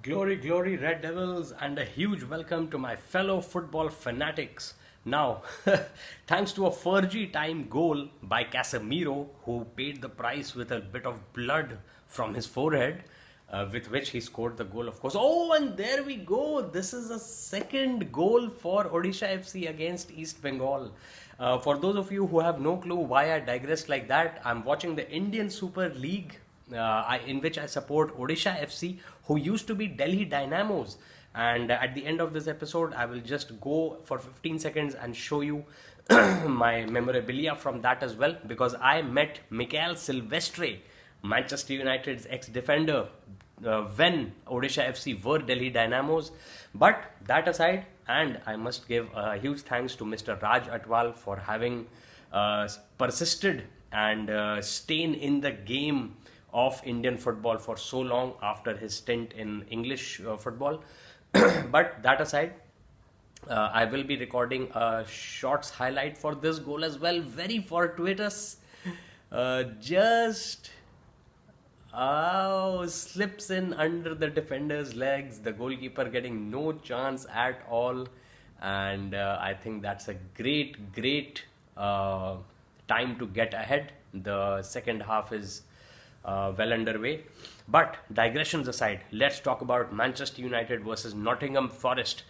Glory, glory, Red Devils, and a huge welcome to my fellow football fanatics. Now, thanks to a Fergie time goal by Casemiro, who paid the price with a bit of blood from his forehead, with which he scored the goal, of course. Oh, and there we go. This is a second goal for Odisha FC against East Bengal. For those of you who have no clue why I digressed like that, I'm watching the Indian Super League in which I support Odisha FC, who used to be Delhi Dynamos. And at the end of this episode, I will just go for 15 seconds and show you my memorabilia from that as well, because I met Mikael Silvestre, Manchester United's ex-defender, when Odisha FC were Delhi Dynamos. But that aside, and I must give a huge thanks to Mr. Raj Atwal for having persisted and staying in the game of Indian football for so long after his stint in English football. But that aside, I will be recording a shorts highlight for this goal as well. Very fortuitous. Just slips in under the defender's legs. The goalkeeper getting no chance at all. And I think that's a great time to get ahead. The second half is well underway. But digressions aside, let's talk about Manchester United versus Nottingham Forest.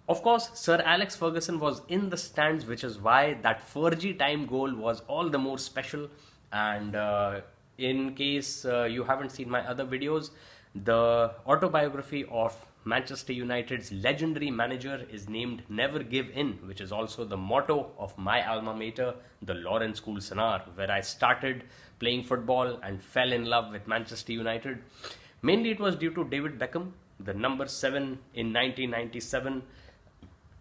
Of course, Sir Alex Ferguson was in the stands, which is why that Fergie time goal was all the more special. And in case you haven't seen my other videos, the autobiography of Manchester United's legendary manager is named Never Give In, which is also the motto of my alma mater, the Lawrence School Sanar, where I started playing football and fell in love with Manchester United. Mainly it was due to David Beckham, the number 7 in 1997,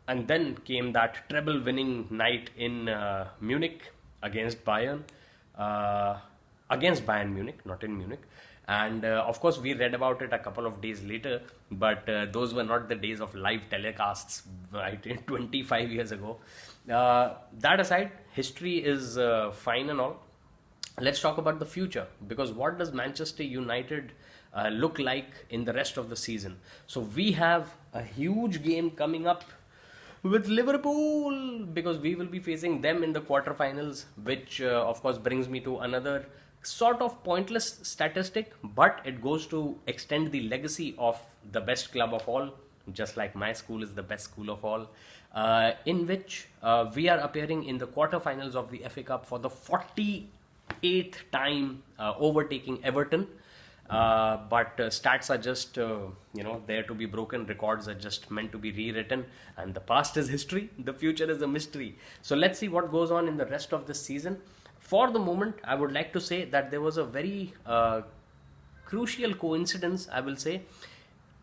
and then came that treble winning night in Munich against Bayern. Against Bayern Munich, not in Munich. And of course, we read about it a couple of days later, but those were not the days of live telecasts, right? 25 years ago. That aside, history is fine and all. Let's talk about the future, because what does Manchester United look like in the rest of the season? So we have a huge game coming up with Liverpool, because we will be facing them in the quarterfinals, which of course brings me to another sort of pointless statistic, but it goes to extend the legacy of the best club of all, just like my school is the best school of all, in which we are appearing in the quarterfinals of the FA Cup for the 48th time, overtaking Everton. But stats are just there to be broken. Records are just meant to be rewritten, and the past is history, the future is a mystery. So let's see what goes on in the rest of this season. For the moment, I would like to say that there was a very crucial coincidence, I will say.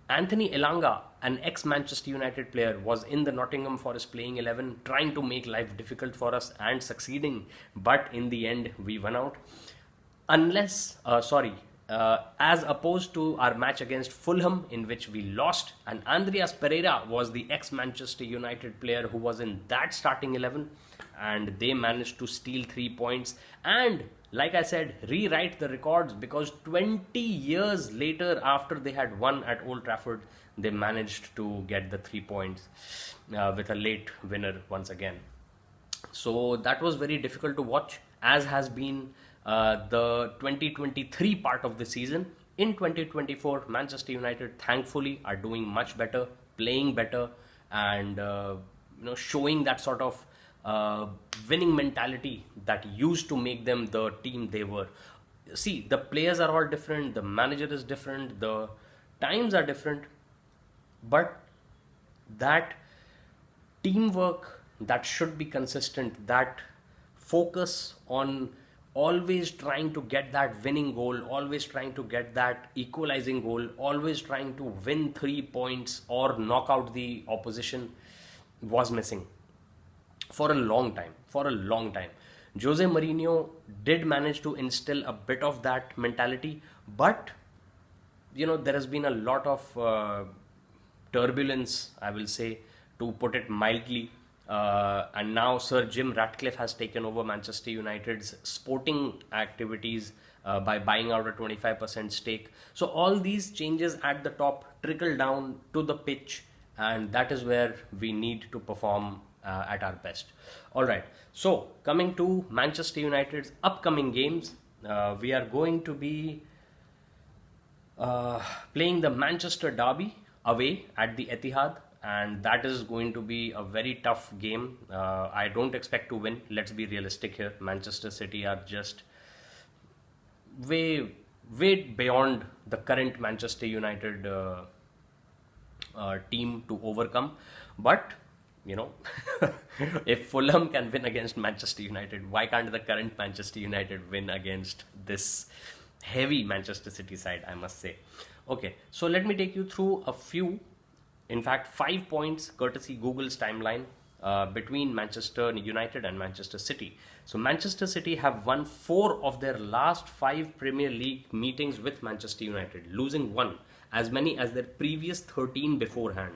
Anthony Elanga, an ex-Manchester United player, was in the Nottingham Forest playing 11, trying to make life difficult for us and succeeding. But in the end, we won out. As opposed to our match against Fulham, in which we lost, and Andreas Pereira was the ex-Manchester United player who was in that starting 11, and they managed to steal 3 points and, like I said, rewrite the records, because 20 years later, after they had won at Old Trafford, they managed to get the 3 points with a late winner once again. So that was very difficult to watch, as has been the 2023 part of the season. In 2024, Manchester United thankfully are doing much better, playing better, and showing that sort of winning mentality that used to make them the team they were. See, the players are all different, the manager is different, the times are different, but that teamwork that should be consistent, that focus on always trying to get that winning goal, always trying to get that equalizing goal, always trying to win 3 points or knock out the opposition, was missing for a long time. Jose Mourinho did manage to instill a bit of that mentality, but there has been a lot of turbulence, I will say, to put it mildly. And now Sir Jim Ratcliffe has taken over Manchester United's sporting activities by buying out a 25% stake. So all these changes at the top trickle down to the pitch, and that is where we need to perform at our best. All right. So coming to Manchester United's upcoming games, we are going to be playing the Manchester Derby away at the Etihad, and that is going to be a very tough game. I don't expect to win. Let's be realistic here. Manchester City are just way beyond the current Manchester United team to overcome. But you know, if Fulham can win against Manchester United, why can't the current Manchester United win against this heavy Manchester City side, I must say. Okay, so let me take you through a few, in fact 5 points courtesy Google's timeline between Manchester United and Manchester City. So Manchester City have won 4 of their last 5 Premier League meetings with Manchester United, losing 1, as many as their previous 13 beforehand.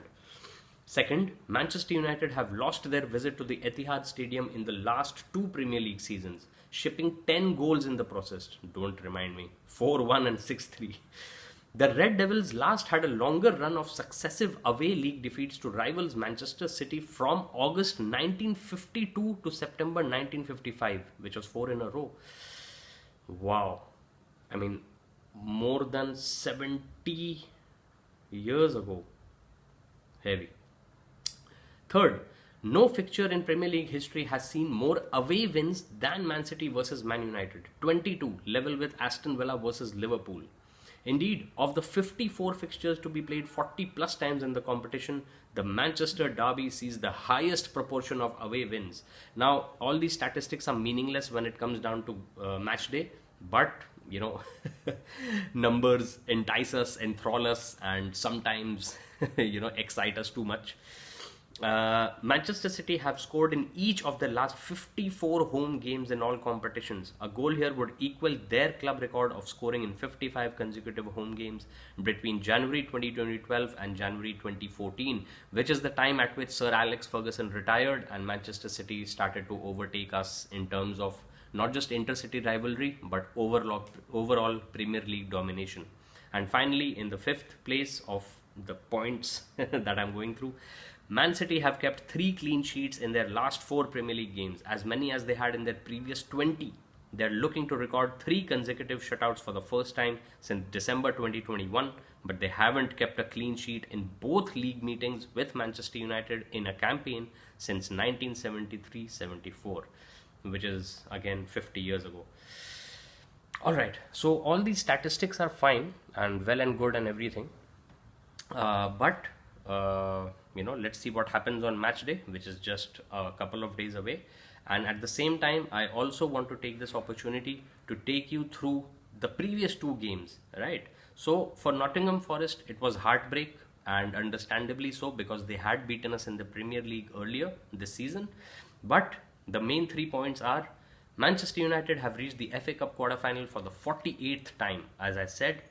Second, Manchester United have lost their visit to the Etihad Stadium in the last 2 Premier League seasons, shipping 10 goals in the process. Don't remind me. 4-1 and 6-3. The Red Devils last had a longer run of successive away league defeats to rivals Manchester City from August 1952 to September 1955, which was 4 in a row. Wow. I mean, more than 70 years ago. Heavy. Third, no fixture in Premier League history has seen more away wins than Man City versus Man United. 22, level with Aston Villa versus Liverpool. Indeed, of the 54 fixtures to be played 40 plus times in the competition, the Manchester Derby sees the highest proportion of away wins. Now, all these statistics are meaningless when it comes down to match day, but you know, numbers entice us, enthrall us, and sometimes excite us too much. Manchester City have scored in each of their last 54 home games in all competitions. A goal here would equal their club record of scoring in 55 consecutive home games between January 2012 and January 2014, which is the time at which Sir Alex Ferguson retired and Manchester City started to overtake us in terms of not just intercity rivalry but overall Premier League domination. And finally, in the 5th place of the points that I'm going through, Man City have kept 3 clean sheets in their last 4 Premier League games, as many as they had in their previous 20. They're looking to record 3 consecutive shutouts for the first time since December 2021, but they haven't kept a clean sheet in both league meetings with Manchester United in a campaign since 1973-74, which is again 50 years ago. Alright, so all these statistics are fine and well and good and everything, but let's see what happens on match day, which is just a couple of days away. And at the same time, I also want to take this opportunity to take you through the previous 2 games, right? So for Nottingham Forest, it was heartbreak, and understandably so, because they had beaten us in the Premier League earlier this season. But the main 3 points are: Manchester United have reached the FA Cup quarter-final for the 48th time, as I said.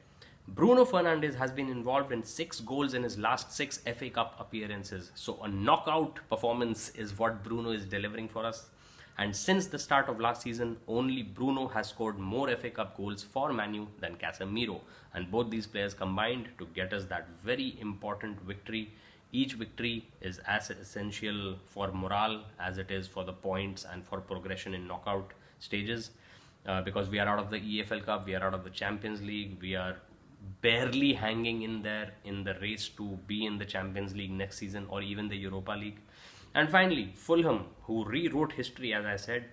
Bruno Fernandes has been involved in 6 goals in his last 6 FA Cup appearances. So a knockout performance is what Bruno is delivering for us. And since the start of last season, only Bruno has scored more FA Cup goals for Man U than Casemiro. And both these players combined to get us that very important victory. Each victory is as essential for morale as it is for the points and for progression in knockout stages. Because we are out of the EFL Cup, we are out of the Champions League, we are barely hanging in there in the race to be in the Champions League next season or even the Europa League. And finally, Fulham, who rewrote history, as I said.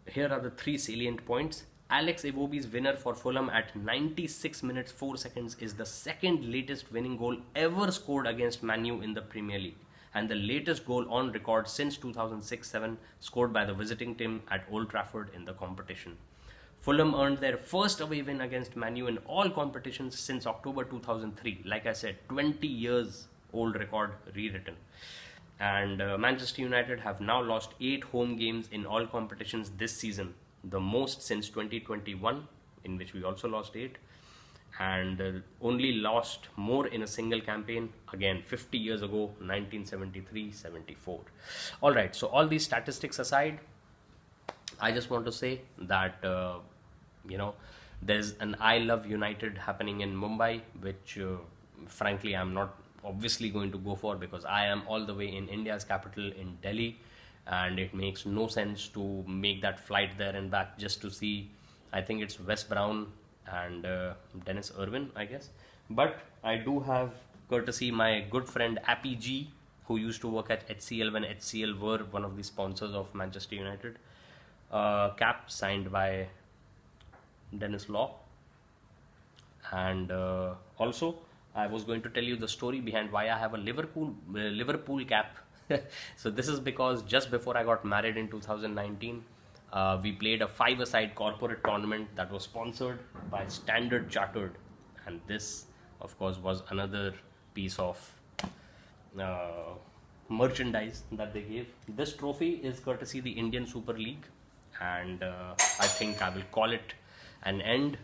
Here are the 3 salient points. Alex Iwobi's winner for Fulham at 96 minutes 4 seconds is the 2nd latest winning goal ever scored against Man U in the Premier League, and the latest goal on record since 2006-07, scored by the visiting team at Old Trafford in the competition. Fulham earned their first away win against Man U in all competitions since October 2003. Like I said, 20 years old record rewritten. And Manchester United have now lost 8 home games in all competitions this season, the most since 2021, in which we also lost 8. And only lost more in a single campaign, again 50 years ago, 1973-74. Alright, so all these statistics aside, I just want to say that you know there's an I Love United happening in Mumbai, which frankly I'm not obviously going to go for, because I am all the way in India's capital in Delhi, and it makes no sense to make that flight there and back just to see. I think it's Wes Brown and Dennis Irwin, I guess. But I do have, courtesy my good friend Appy G, who used to work at HCL when HCL were one of the sponsors of Manchester United, cap signed by Dennis Law. And also, I was going to tell you the story behind why I have a Liverpool cap. So this is because just before I got married in 2019, we played a five-a-side corporate tournament that was sponsored by Standard Chartered, and this, of course, was another piece of uh, merchandise that they gave. This trophy is courtesy the Indian Super League, and I think I will call it an end.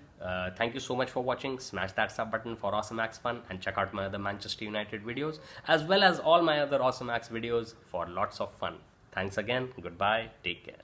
Thank you so much for watching. Smash that sub button for Awesome Acts fun, and check out my other Manchester United videos as well as all my other Awesome Acts videos for lots of fun. Thanks again. Goodbye. Take care.